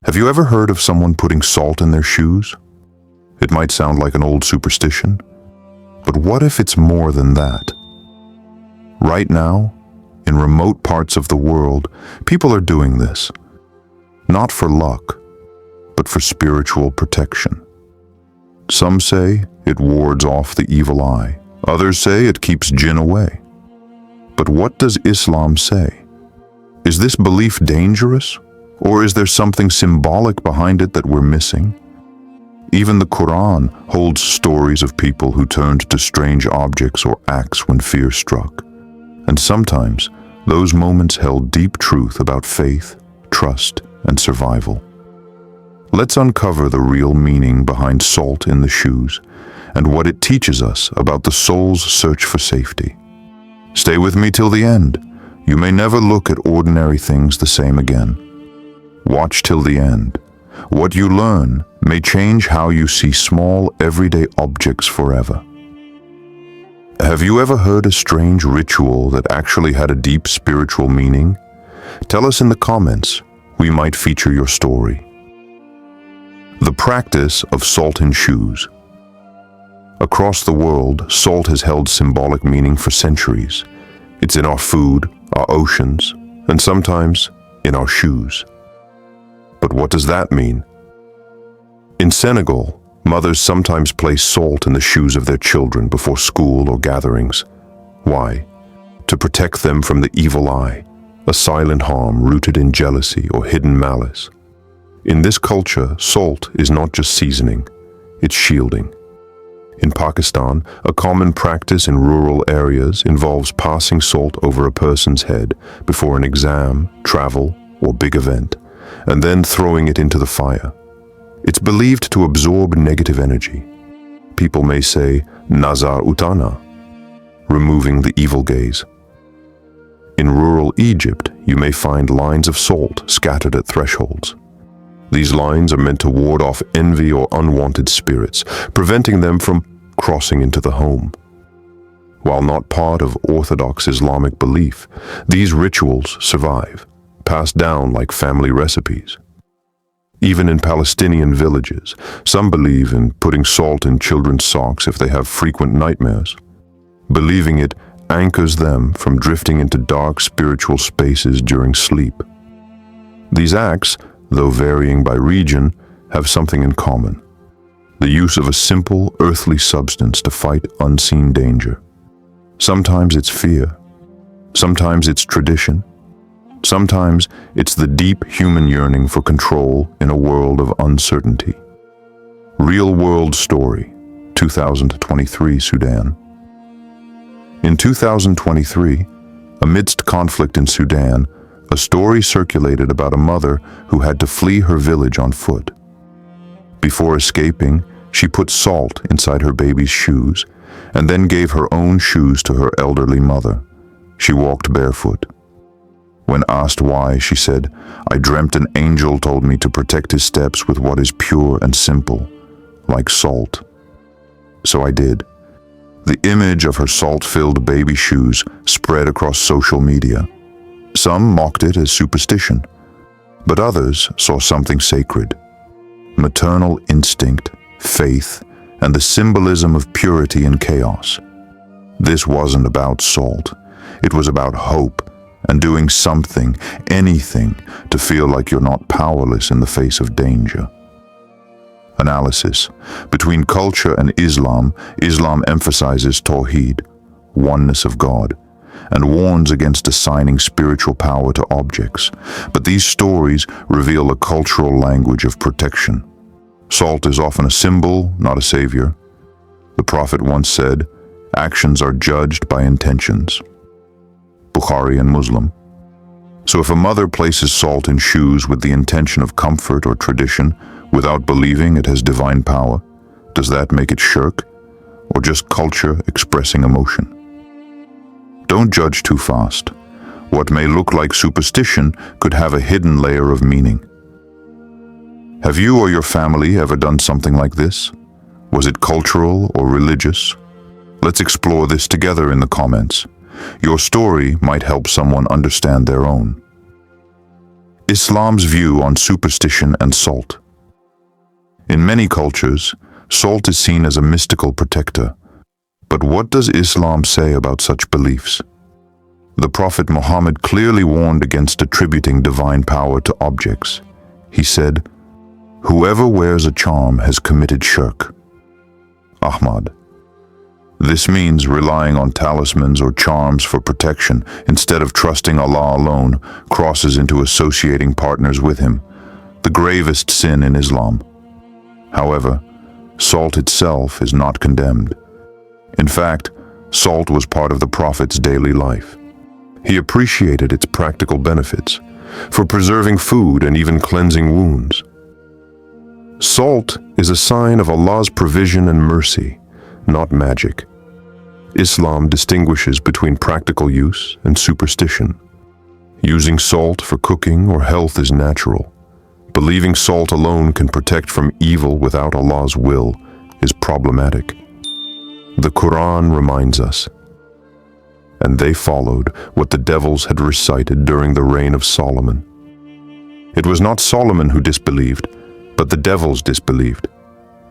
Have you ever heard of someone putting salt in their shoes? It might sound like an old superstition, but what if it's more than that? Right now, in remote parts of the world, people are doing this, not for luck, but for spiritual protection. Some say it wards off the evil eye. Others say it keeps jinn away. But what does Islam say? Is this belief dangerous? Or is there something symbolic behind it that we're missing? Even the Quran holds stories of people who turned to strange objects or acts when fear struck. And sometimes, those moments held deep truth about faith, trust, and survival. Let's uncover the real meaning behind salt in the shoes and what it teaches us about the soul's search for safety. Stay with me till the end. You may never look at ordinary things the same again. Watch till the end. What you learn may change how you see small, everyday objects forever. Have you ever heard a strange ritual that actually had a deep spiritual meaning? Tell us in the comments. We might feature your story. The practice of salt in shoes. Across the world, salt has held symbolic meaning for centuries. It's in our food, our oceans, and sometimes in our shoes. But what does that mean? In Senegal, mothers sometimes place salt in the shoes of their children before school or gatherings. Why? To protect them from the evil eye, a silent harm rooted in jealousy or hidden malice. In this culture, salt is not just seasoning, it's shielding. In Pakistan, a common practice in rural areas involves passing salt over a person's head before an exam, travel, or big event, and then throwing it into the fire. It's believed to absorb negative energy. People may say, Nazar Utana, removing the evil gaze. In rural Egypt, you may find lines of salt scattered at thresholds. These lines are meant to ward off envy or unwanted spirits, preventing them from crossing into the home. While not part of Orthodox Islamic belief, these rituals survive, passed down like family recipes. Even in Palestinian villages, some believe in putting salt in children's socks if they have frequent nightmares. Believing it anchors them from drifting into dark spiritual spaces during sleep. These acts, though varying by region, have something in common: the use of a simple, earthly substance to fight unseen danger. Sometimes it's fear. Sometimes it's tradition. Sometimes it's the deep human yearning for control in a world of uncertainty. Real-world story, 2023 Sudan. In 2023, amidst conflict in Sudan, a story circulated about a mother who had to flee her village on foot. Before escaping, she put salt inside her baby's shoes and then gave her own shoes to her elderly mother. She walked barefoot. When asked why, she said, "I dreamt an angel told me to protect his steps with what is pure and simple, like salt. So I did." The image of her salt-filled baby shoes spread across social media. Some mocked it as superstition, but others saw something sacred: maternal instinct, faith, and the symbolism of purity in chaos. This wasn't about salt. It was about hope and doing something, anything, to feel like you're not powerless in the face of danger. Analysis. Between culture and Islam, Islam emphasizes Tawheed, oneness of God, and warns against assigning spiritual power to objects. But these stories reveal a cultural language of protection. Salt is often a symbol, not a savior. The Prophet once said, "Actions are judged by intentions." Bukhari and Muslim. So if a mother places salt in shoes with the intention of comfort or tradition, without believing it has divine power, does that make it shirk, or just culture expressing emotion? Don't judge too fast. What may look like superstition could have a hidden layer of meaning. Have you or your family ever done something like this? Was it cultural or religious? Let's explore this together in the comments. Your story might help someone understand their own. Islam's view on superstition and salt. In many cultures, salt is seen as a mystical protector. But what does Islam say about such beliefs? The Prophet Muhammad clearly warned against attributing divine power to objects. He said, "Whoever wears a charm has committed shirk." Ahmad. This means relying on talismans or charms for protection instead of trusting Allah alone crosses into associating partners with Him, the gravest sin in Islam. However, salt itself is not condemned. In fact, salt was part of the Prophet's daily life. He appreciated its practical benefits for preserving food and even cleansing wounds. Salt is a sign of Allah's provision and mercy, not magic. Islam distinguishes between practical use and superstition. Using salt for cooking or health is natural. Believing salt alone can protect from evil without Allah's will is problematic. The Quran reminds us, "And they followed what the devils had recited during the reign of Solomon." It was not Solomon who disbelieved, but the devils disbelieved,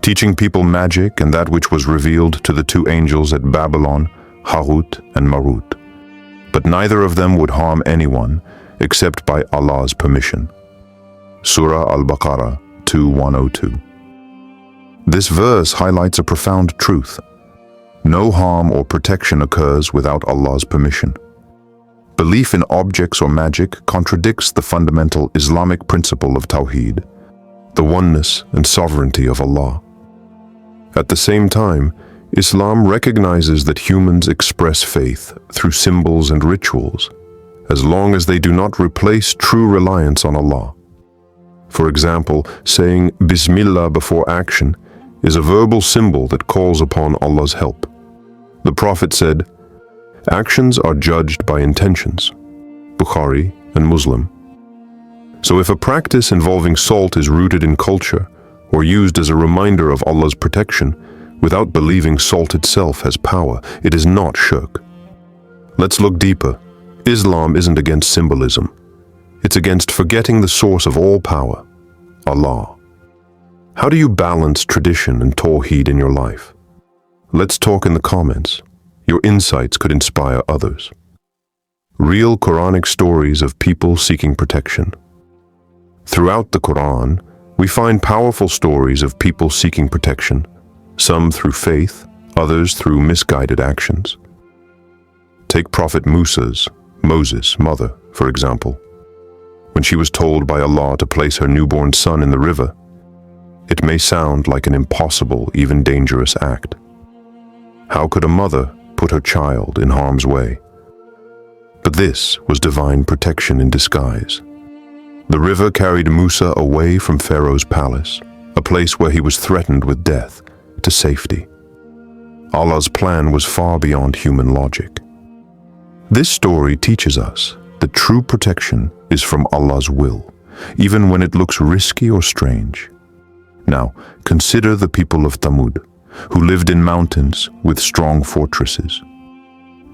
teaching people magic and that which was revealed to the two angels at Babylon, Harut and Marut. But neither of them would harm anyone except by Allah's permission. Surah Al-Baqarah 2:102. This verse highlights a profound truth. No harm or protection occurs without Allah's permission. Belief in objects or magic contradicts the fundamental Islamic principle of Tawheed, the oneness and sovereignty of Allah. At the same time, Islam recognizes that humans express faith through symbols and rituals, as long as they do not replace true reliance on Allah. For example, saying Bismillah before action is a verbal symbol that calls upon Allah's help. The Prophet said, "Actions are judged by intentions." Bukhari and Muslim. So if a practice involving salt is rooted in culture or used as a reminder of Allah's protection, without believing salt itself has power, it is not shirk. Let's look deeper. Islam isn't against symbolism. It's against forgetting the source of all power, Allah. How do you balance tradition and Tawheed in your life? Let's talk in the comments. Your insights could inspire others. Real Quranic stories of people seeking protection. Throughout the Quran, we find powerful stories of people seeking protection, some through faith, others through misguided actions. Take Prophet Moses' mother, for example. When she was told by Allah to place her newborn son in the river, it may sound like an impossible, even dangerous act. How could a mother put her child in harm's way? But this was divine protection in disguise. The river carried Musa away from Pharaoh's palace, a place where he was threatened with death, to safety. Allah's plan was far beyond human logic. This story teaches us that true protection is from Allah's will, even when it looks risky or strange. Now, consider the people of Thamud, who lived in mountains with strong fortresses.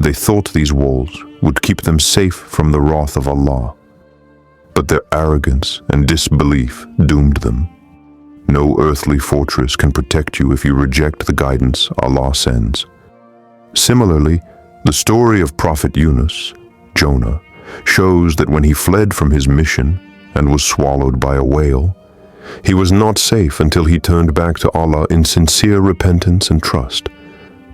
They thought these walls would keep them safe from the wrath of Allah. But their arrogance and disbelief doomed them. No earthly fortress can protect you if you reject the guidance Allah sends. Similarly, the story of Prophet Yunus, Jonah, shows that when he fled from his mission and was swallowed by a whale, he was not safe until he turned back to Allah in sincere repentance and trust.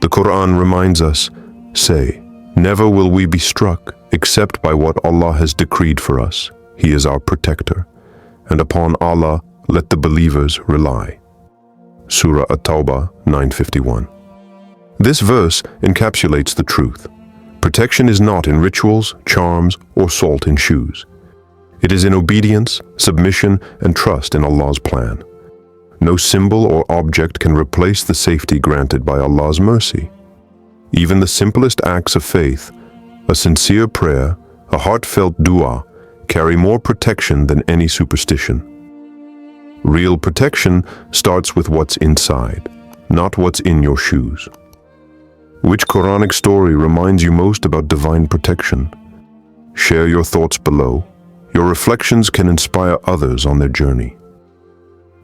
The Quran reminds us, "Say, never will we be struck except by what Allah has decreed for us. He is our protector, and upon Allah let the believers rely." Surah At-Tawbah 9:51. This verse encapsulates the truth. Protection is not in rituals, charms, or salt in shoes. It is in obedience, submission, and trust in Allah's plan. No symbol or object can replace the safety granted by Allah's mercy. Even the simplest acts of faith, a sincere prayer, a heartfelt dua, carry more protection than any superstition. Real protection starts with what's inside, not what's in your shoes. Which Quranic story reminds you most about divine protection? Share your thoughts below. Your reflections can inspire others on their journey.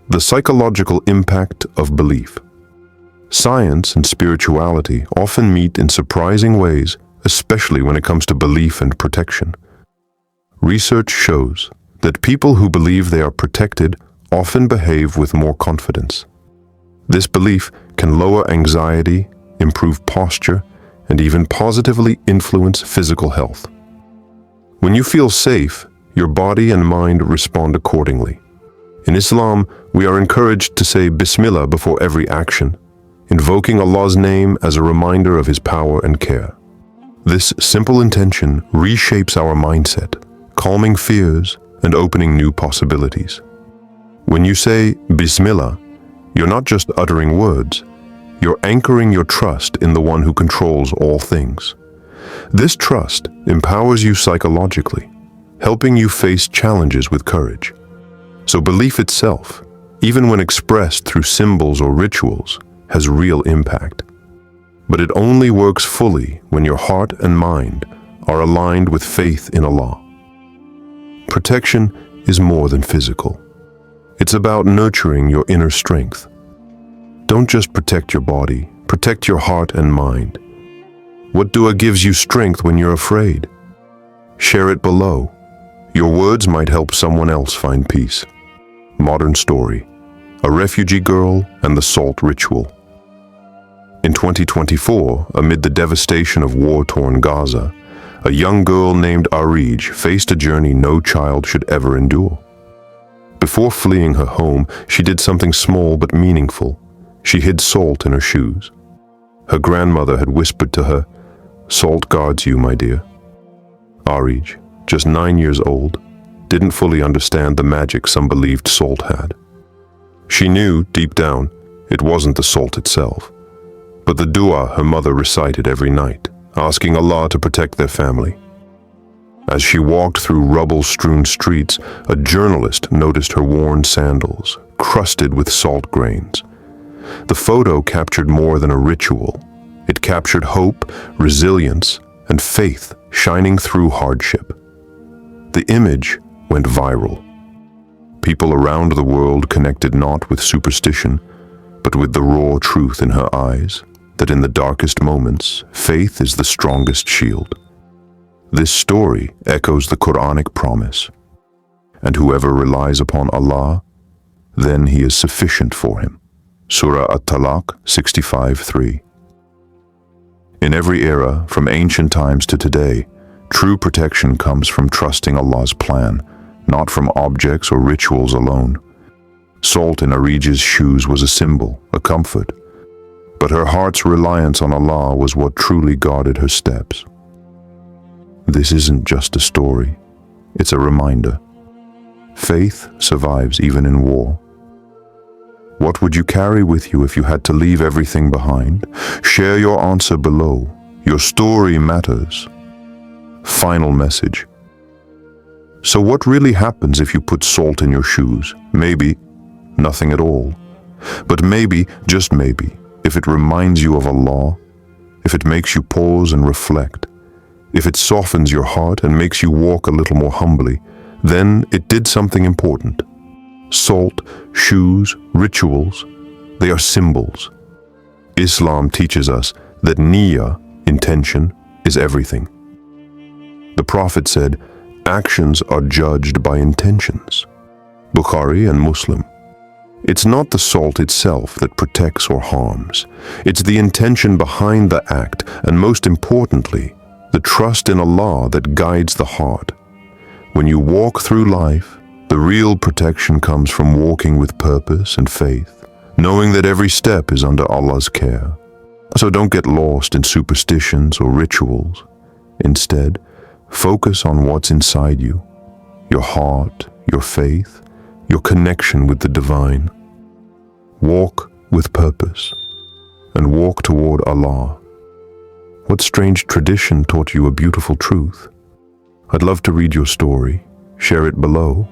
The psychological impact of belief. Science and spirituality often meet in surprising ways, especially when it comes to belief and protection. Research shows that people who believe they are protected often behave with more confidence. This belief can lower anxiety, improve posture, and even positively influence physical health. When you feel safe, your body and mind respond accordingly. In Islam, we are encouraged to say Bismillah before every action, invoking Allah's name as a reminder of His power and care. This simple intention reshapes our mindset, calming fears and opening new possibilities. When you say Bismillah, you're not just uttering words, you're anchoring your trust in the one who controls all things. This trust empowers you psychologically, helping you face challenges with courage. So belief itself, even when expressed through symbols or rituals, has real impact. But it only works fully when your heart and mind are aligned with faith in Allah. Protection is more than physical. It's about nurturing your inner strength. Don't just protect your body, protect your heart and mind. What dua gives you strength when you're afraid? Share it below. Your words might help someone else find peace. Modern story: a refugee girl and the salt ritual. In 2024, amid the devastation of war-torn Gaza, a young girl named Arij faced a journey no child should ever endure. Before fleeing her home, she did something small but meaningful. She hid salt in her shoes. Her grandmother had whispered to her, "Salt guards you, my dear." Arij, just 9 years old, didn't fully understand the magic some believed salt had. She knew, deep down, it wasn't the salt itself, but the dua her mother recited every night, asking Allah to protect their family. As she walked through rubble-strewn streets, a journalist noticed her worn sandals, crusted with salt grains. The photo captured more than a ritual. It captured hope, resilience, and faith shining through hardship. The image went viral. People around the world connected not with superstition, but with the raw truth in her eyes, that in the darkest moments, faith is the strongest shield. This story echoes the Quranic promise, and whoever relies upon Allah, then He is sufficient for him. Surah At-Talaq 65:3. In every era, from ancient times to today, true protection comes from trusting Allah's plan, not from objects or rituals alone. Salt in Arij's shoes was a symbol, a comfort, but her heart's reliance on Allah was what truly guarded her steps. This isn't just a story, it's a reminder. Faith survives even in war. What would you carry with you if you had to leave everything behind? Share your answer below. Your story matters. Final message. So what really happens if you put salt in your shoes? Maybe nothing at all. But maybe, just maybe, if it reminds you of Allah, if it makes you pause and reflect, if it softens your heart and makes you walk a little more humbly, then it did something important. Salt, shoes, rituals, they are symbols. Islam teaches us that niyyah, intention, is everything. The Prophet said, actions are judged by intentions. Bukhari and Muslim. It's not the salt itself that protects or harms. It's the intention behind the act, and most importantly, the trust in Allah that guides the heart. When you walk through life, the real protection comes from walking with purpose and faith, knowing that every step is under Allah's care. So don't get lost in superstitions or rituals. Instead, focus on what's inside you, your heart, your faith, your connection with the divine. Walk with purpose and walk toward Allah. What strange tradition taught you a beautiful truth? I'd love to read your story. Share it below.